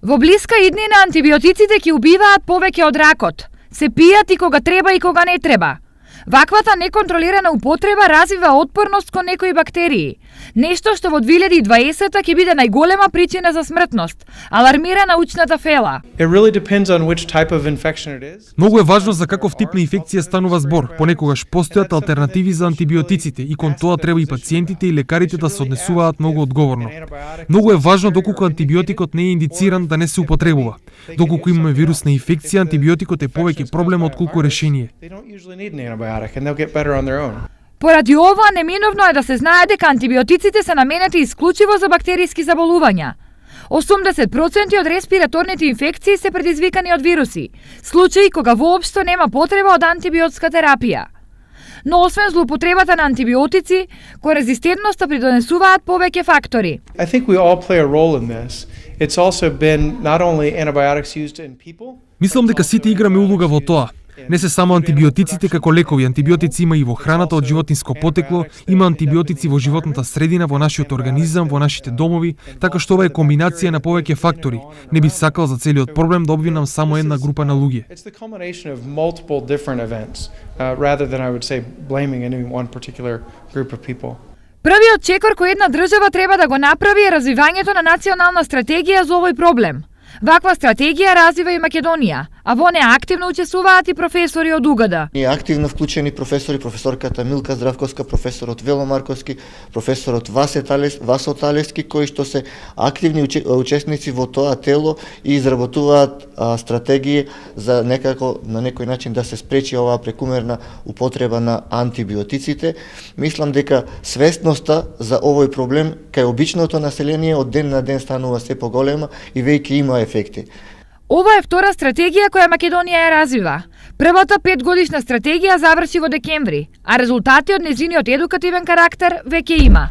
Во блиска иднина антибиотиците ќе убиваат повеќе од ракот. Се пијат и кога треба и кога не треба. Ваквата неконтролирана употреба развива отпорност кон некои бактерии. Нешто што во 2020 ќе биде најголема причина за смртност, алармира научната фела. Многу е важно за каков тип на инфекција станува збор. Понекогаш постојат алтернативи за антибиотиците и кон тоа треба и пациентите и лекарите да се однесуваат многу одговорно. Многу е важно доколку антибиотикот не е индициран да не се употребува. Доколку имаме вирусна инфекција, антибиотикот е повеќе проблем отколку решение. Поради ова, неминовно е да се знае дека антибиотиците се наменети исклучиво за бактериски заболувања. 80% од респираторните инфекции се предизвикани од вируси, случаи кога воопшто нема потреба од антибиотска терапија. Но освен злоупотребата на антибиотици, кон резистентноста придонесуваат повеќе фактори. Мислам дека сите играме улога во тоа. Не се само антибиотиците како лекови, антибиотици има и во храната од животинско потекло, има антибиотици во животната средина, во нашиот организам, во нашите домови, така што ова е комбинација на повеќе фактори. Не би сакал за целиот проблем да обвинам само една група на луѓе. Првиот чекор кој една држава треба да го направи е развивањето на национална стратегија за овој проблем. Ваква стратегија развива и Македонија, а во неа активно учествуваат и професори од УГД. Ние активно вклучени професори, професорката Милка Здравковска, професорот Вело Марковски, професорот Васо Талевски, кои што се активни учесници во тоа тело и изработуваат стратегии за некако на некој начин да се спречи оваа прекумерна употреба на антибиотиците. Мислам дека свесноста за овој проблем кај обичното население од ден на ден станува се поголема и веќе има ефекти. Ова е втора стратегија која Македонија ја развива. Првата 5-годишна стратегија заврши во декември, а резултати од нејзиниот едукативен карактер веќе има.